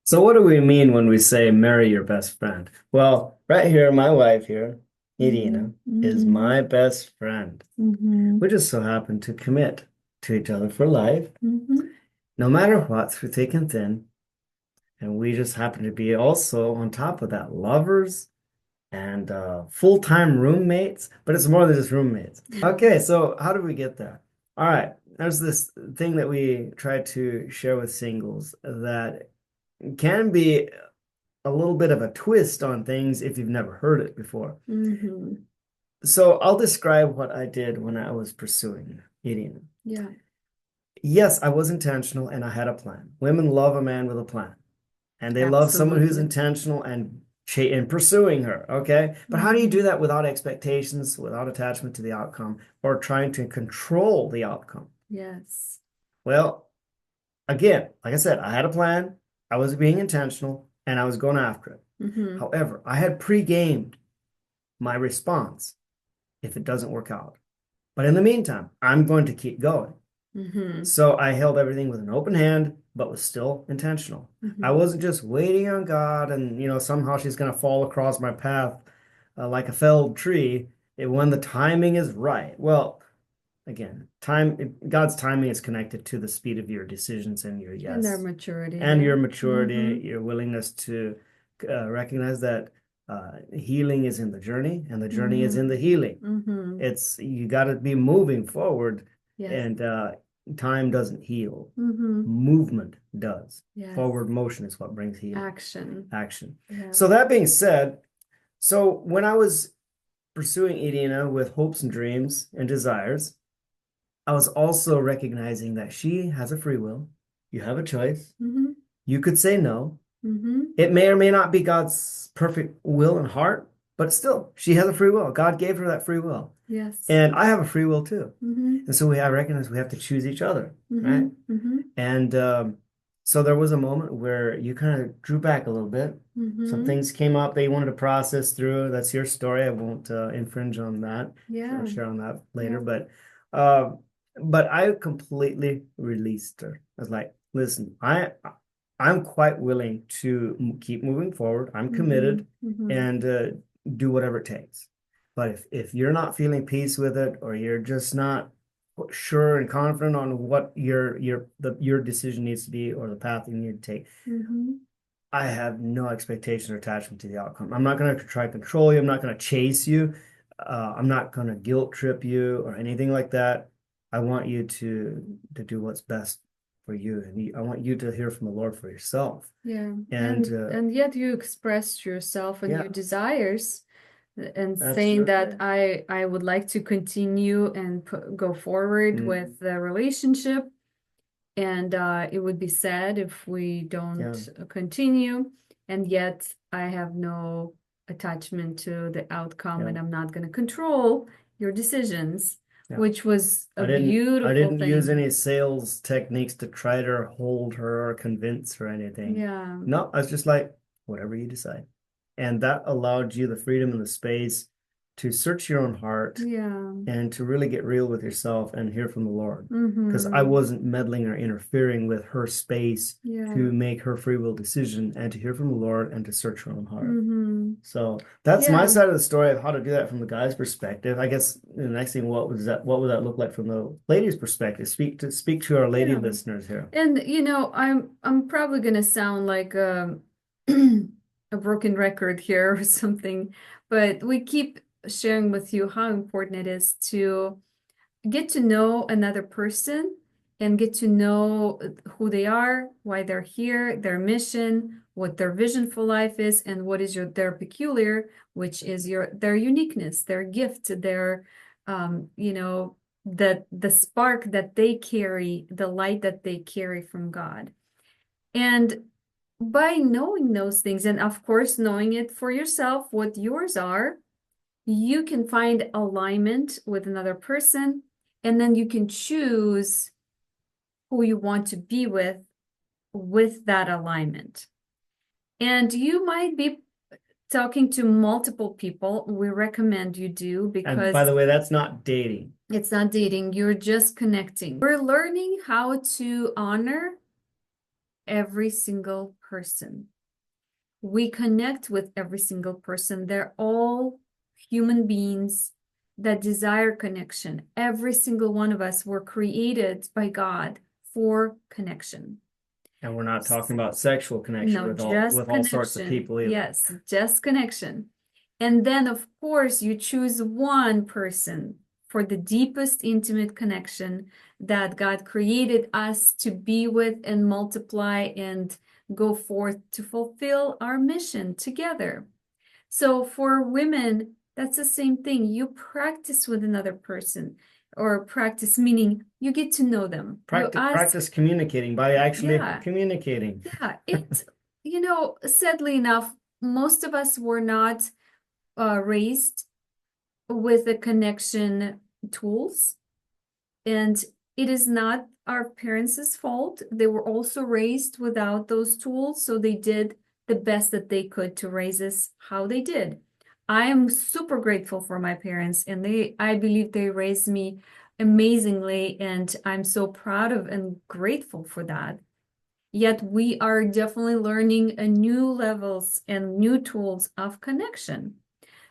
So what do we mean when we say marry your best friend? Well, right here, my wife here, Mm-hmm. Irina, is Mm-hmm. my best friend. Mm-hmm. We just so happen to commit to each other for life, Mm-hmm. no matter what, through thick and thin. And we just happen to be also on top of that, lovers and full-time roommates, but it's more than just roommates. Okay, so how do we get there? All right, there's this thing that we try to share with singles that can be a little bit of a twist on things if you've never heard it before. Mm-hmm. So I'll describe what I did when I was pursuing eating. Yeah, Yes, I was intentional and I had a plan. Women love a man with a plan, and they love someone who's absolutely. intentional and in pursuing her. Okay, but how do you do Mm-hmm. that without expectations, without attachment to the outcome, or trying to control the outcome? Yes. Well, again, like I said, I had a plan, I was being intentional, and I was going after it. Mm-hmm. However, I had pre-gamed my response if it doesn't work out. But in the meantime, I'm going to keep going. Mm-hmm. So I held everything with an open hand, but was still intentional. I Mm-hmm. wasn't just waiting on God and, somehow she's going to fall across my path like a felled tree when the timing is right. Well, again, God's timing is connected to the speed of your decisions and your And their yes, maturity, and right? your Mm-hmm. maturity, your willingness to recognize that healing is in the journey and the journey is in Mm-hmm. the healing. Mm-hmm. It's you got to be moving forward, Yes. and time doesn't heal. Mm-hmm. Movement does. Yes. Forward motion is what brings healing, Action. action. Yeah. So that being said, so when I was pursuing Irina with hopes and dreams and desires, I was also recognizing that she has a free will. You have a choice. Mm-hmm. You could say no. Mm-hmm. It may or may not be God's perfect will and heart, but still, she has a free will. God gave her that free will. Yes. And I have a free will too. Mm-hmm. And so I recognize we have to choose each other, Mm-hmm. right? Mm-hmm. And so there was a moment where you kind of drew back a little bit. Some Mm-hmm. things came up that you wanted to process through. That's your story. I won't infringe on that or Yeah. share on that later. Yeah. Uh, but I completely released her. I was like, listen, I'm quite willing to keep moving forward. I'm Mm-hmm. committed Mm-hmm. and do whatever it takes. But if you're not feeling peace with it, or you're just not sure and confident on what your decision needs to be or the path you need to take, Mm-hmm. I have no expectation or attachment to the outcome. I'm not going to try to control you. I'm not going to chase you. I'm not going to guilt trip you or anything like that. I want you to do what's best for you, and I want you to hear from the Lord for yourself. Yeah. And And yet you expressed yourself and yeah, your desires and saying that absolutely. I would like to continue and go forward Mm, with the relationship, and it would be sad if we don't yeah, continue, and yet I have no attachment to the outcome yeah, and I'm not going to control your decisions, yeah. which was a I beautiful didn't use thing. any sales techniques to try to hold her or convince her or anything. Yeah. No, I was just like, whatever you decide. And that allowed you the freedom and the space to search your own heart Yeah. and to really get real with yourself and hear from the Lord. Because I Mm-hmm. wasn't meddling or interfering with her space Yeah. to make her free will decision and to hear from the Lord and to search her own heart. Mm-hmm. So that's my Yeah. side of the story of how to do that from the guy's perspective. I guess the next thing, what would that look like from the lady's perspective? Speak to our lady Yeah. listeners here. And I'm probably gonna sound like a broken record here or something, but we keep sharing with you how important it is to get to know another person and get to know who they are, why they're here, their mission, what their vision for life is, and what is their peculiar, which is their uniqueness, their gift, their the spark that they carry, the light that they carry from God. And by knowing those things, and of course knowing it for yourself, what yours are, you can find alignment with another person, and then you can choose who you want to be with that alignment. And you might be talking to multiple people. We recommend you do And by because the way, that's not dating. it's not dating, you're just connecting. We're learning how to honor every single person. We connect with every single person. They're all human beings that desire connection. Every single one of us were created by God for connection. And we're not talking about sexual connection No, with just all sorts of connection. people either. Yes, just connection. And then, of course, you choose one person for the deepest intimate connection that God created us to be with and multiply and go forth to fulfill our mission together. So for women, that's the same thing. You practice with another person, or practice meaning you get to know them. You ask, Practice communicating by actually yeah, communicating. yeah. Sadly enough, most of us were not raised with the connection tools, and it is not our parents' fault. They were also raised without those tools, so they did the best that they could to raise us how they did. I am super grateful for my parents, and I believe they raised me amazingly, and I'm so proud of and grateful for that. Yet we are definitely learning a new levels and new tools of connection.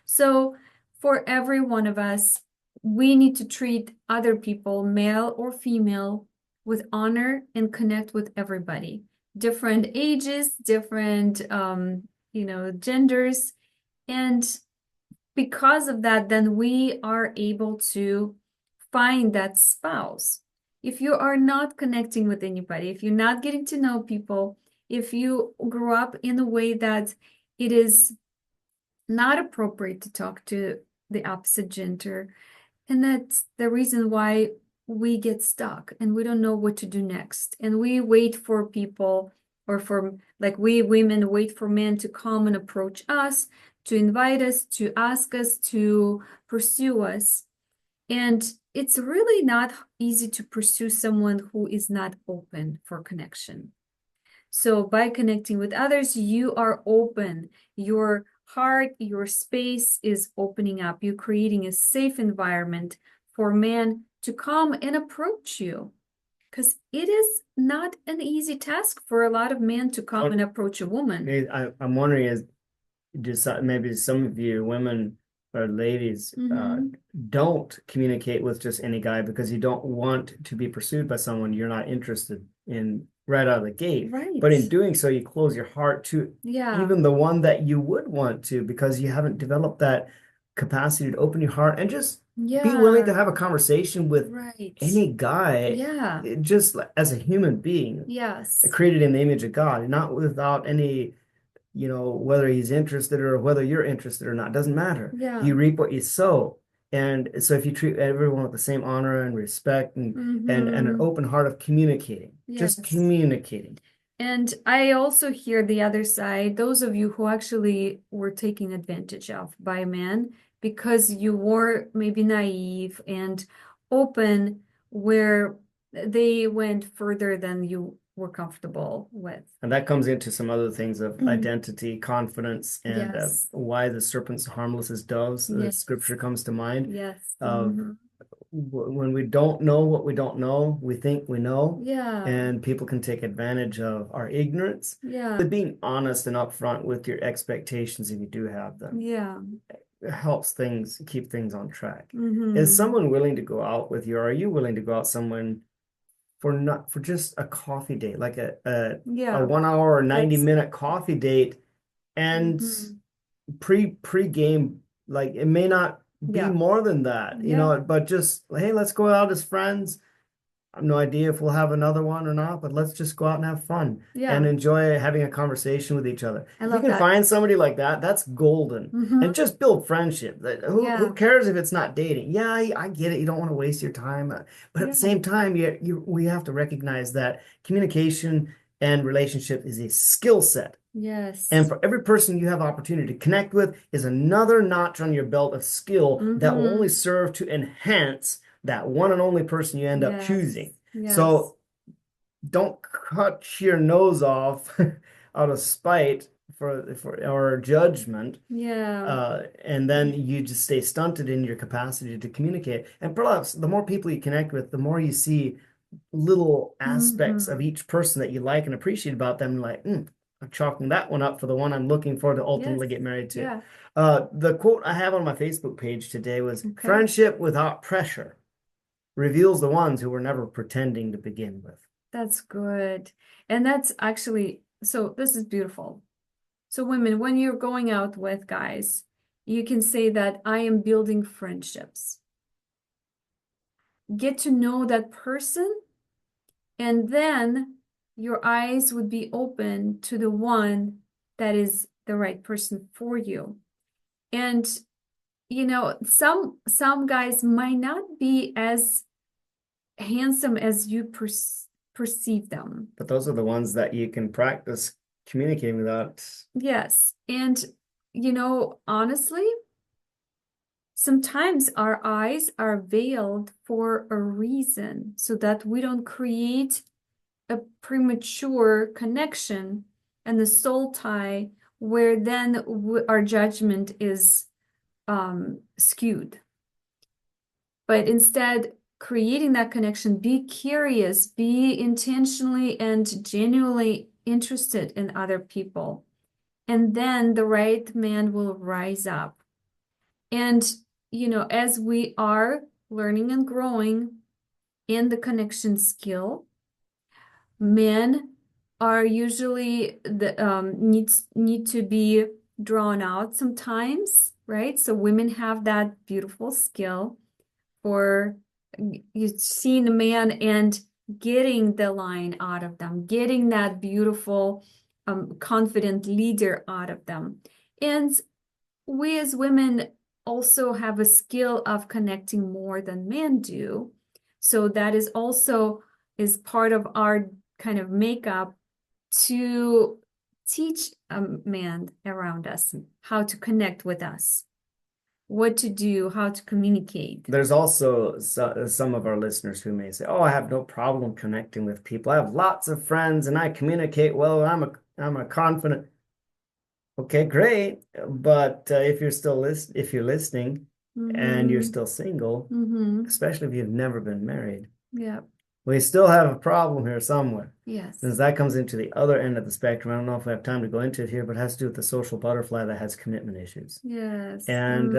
So for every one of us, we need to treat other people, male or female, with honor and connect with everybody. Different ages, different genders. And because of that, then we are able to find that spouse. If you are not connecting with anybody, if you're not getting to know people, if you grew up in a way that it is not appropriate to talk to the opposite gender, and that's the reason why we get stuck and we don't know what to do next. And we wait for people, or for, like, we women wait for men to come and approach us, to invite us, to ask us, to pursue us. And it's really not easy to pursue someone who is not open for connection. So by connecting with others, you are open. Your heart, your space is opening up. You're creating a safe environment for men to come and approach you. Because it is not an easy task for a lot of men to come and approach a woman. I'm wondering, is maybe some of you women or ladies don't communicate with just any guy because you don't want to be pursued by someone you're not interested in right out of the gate. Right. But in doing so, you close your heart to even the one that you would want to, because you haven't developed that capacity to open your heart and just be willing to have a conversation with any guy, just as a human being, created in the image of God, not without any, whether he's interested or whether you're interested or not, doesn't matter. You reap what you sow. And so if you treat everyone with the same honor and respect and an open heart of communicating, just communicating. And I also hear the other side, those of you who actually were taken advantage of by men because you were maybe naive and open, where they went further than you were comfortable with. And that comes into some other things of identity, confidence, and why the serpent's harmless as doves. The scripture comes to mind. When we don't know what we don't know, we think we know. And people can take advantage of our ignorance. But being honest and upfront with your expectations, if you do have them, it helps keep things on track. Is someone willing to go out with you, or are you willing to go out someone for just a coffee date, like a 1 hour or 90-minute coffee date, and pre-game, like it may not be more than that, but just, hey, let's go out as friends. I have no idea if we'll have another one or not, but let's just go out and have fun and enjoy having a conversation with each other. If you can find somebody like that, that's golden. And just build friendship. Who cares if it's not dating? Yeah, I get it. You don't want to waste your time. But at the same time, we have to recognize that communication and relationship is a skill set. And for every person you have opportunity to connect with is another notch on your belt of skill that will only serve to enhance that one and only person you end up choosing. So don't cut your nose off out of spite or judgment. And then you just stay stunted in your capacity to communicate. And perhaps the more people you connect with, the more you see little aspects of each person that you like and appreciate about them, like, chalking that one up for the one I'm looking for to Yes. ultimately get married to. Yeah. The quote I have on my Facebook page today was, Okay. "Friendship without pressure reveals the ones who were never pretending to begin with." That's good. And that's actually, so this is beautiful. So women, when you're going out with guys, you can say that I am building friendships. Get to know that person, and then your eyes would be open to the one that is the right person for you. And some guys might not be as handsome as you perceive them. But those are the ones that you can practice communicating without. Yes. And honestly, sometimes our eyes are veiled for a reason so that we don't create a premature connection and the soul tie where then our judgment is skewed. But instead, creating that connection, be curious, be intentionally and genuinely interested in other people. And then the right man will rise up. And, as we are learning and growing in the connection skill, men are usually need to be drawn out sometimes, right? So women have that beautiful skill for you seeing a man and getting the line out of them, getting that beautiful, confident leader out of them. And we as women also have a skill of connecting more than men do. So that is also is part of our kind of makeup to teach a man around us how to connect with us, what to do, how to communicate. There's also some of our listeners who may say, "Oh, I have no problem connecting with people. I have lots of friends and I communicate well. I'm a confident." Okay, great. But if you're listening and you're Mm-hmm. still single, Mm-hmm. especially if you've never been married, Yeah. we still have a problem here somewhere. Yes. Since that comes into the other end of the spectrum, I don't know if we have time to go into it here, but it has to do with the social butterfly that has commitment issues. Yes. And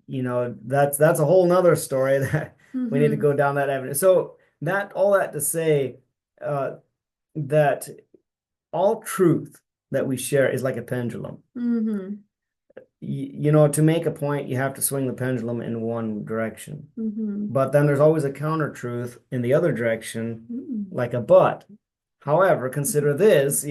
Mm-hmm. that's a whole nother story that we need to Mm-hmm. go down that avenue. So that all that to say uh, that all truth that we share is like a pendulum. Mm-hmm. To make a point, you have to swing the pendulum in one direction. Mm-hmm. But then there's always a counter truth in the other direction, Mm-hmm. like a but. However, consider this.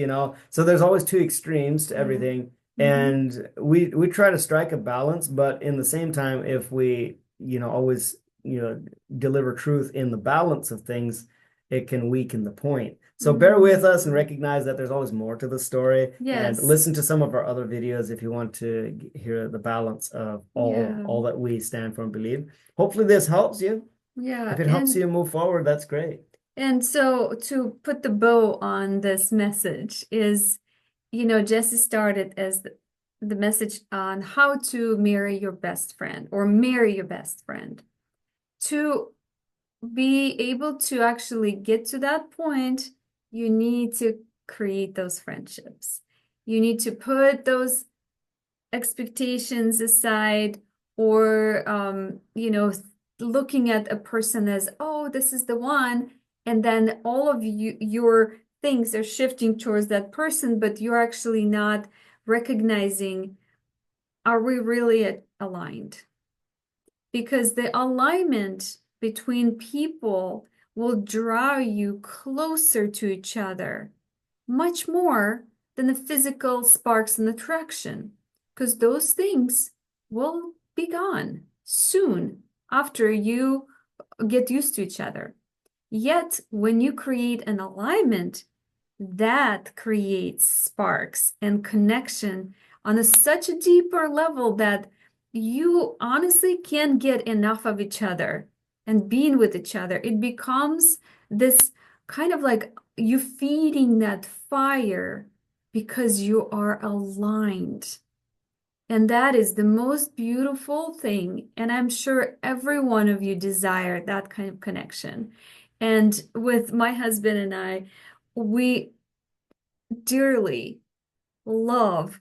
So there's always two extremes to Yeah. everything. Mm-hmm. And we try to strike a balance, but in the same time, if we, always, deliver truth in the balance of things, it can weaken the point. So bear with us and Mm-hmm. recognize that there's always more to the story, and Yes. listen to some of our other videos if you want to hear the balance of all Yeah. all that we stand for and believe. Hopefully this helps you. Yeah. If it helps you move forward, that's great. And so to put the bow on this message is, Jesse started as the message on how to marry your best friend or marry your best friend. To be able to actually get to that point, you need to create those friendships. You need to put those expectations aside or looking at a person as, oh, this is the one, and then all of your things are shifting towards that person, but you're actually not recognizing, are we really aligned? Because the alignment between people will draw you closer to each other much more than the physical sparks and attraction, because those things will be gone soon after you get used to each other. Yet, when you create an alignment, that creates sparks and connection on such a deeper level that you honestly can't get enough of each other and being with each other. It becomes this kind of like you feeding that fire because you are aligned. And that is the most beautiful thing. And I'm sure every one of you desire that kind of connection. And with my husband and I, we dearly love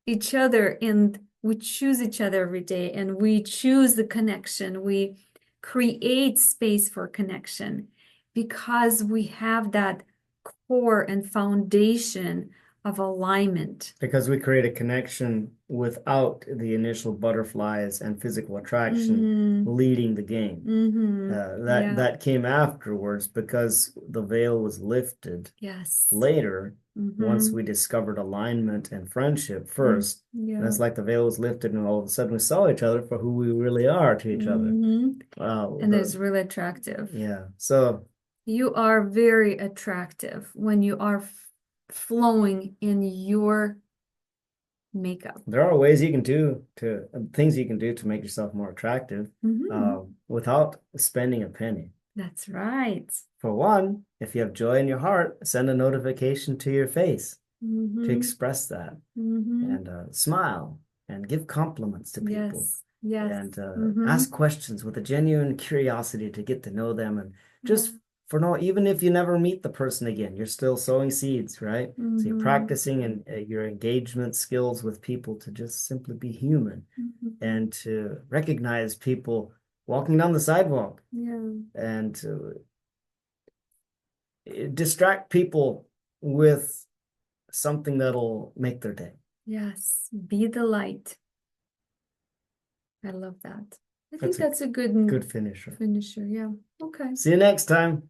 each other and we choose each other every day and we choose the connection. We create space for connection because we have that core and foundation of alignment. Because we create a connection without the initial butterflies and physical attraction Mm-hmm. leading the game. Mm-hmm. That Yeah. that came afterwards because the veil was lifted Yes. later once Mm-hmm. we discovered alignment and friendship first. And Yeah. it's like the veil was lifted and all of a sudden we saw each other for who we really are to each other. Mm-hmm. And it's The really attractive. Yeah. So You are very attractive when you are flowing in your makeup. there are ways you can do to things you can do to make yourself more attractive Mm-hmm. without spending a penny. That's right. For one, if you have joy in your heart, send a notification to your face to Mm-hmm. express that Mm-hmm. and smile and give compliments to people Yes. Yes. and Mm-hmm. ask questions with a genuine curiosity to get to know them. And Yeah. just for no, even if you never meet the person again, you're still sowing seeds, right? So you're Mm-hmm. practicing and your engagement skills with people to just simply be human Mm-hmm. and to recognize people walking down the sidewalk Yeah. and to distract people with something that'll make their day. Yes. Be the light. I love that. I think That's a that's a good good finisher. finisher. Yeah. Okay. See you next time.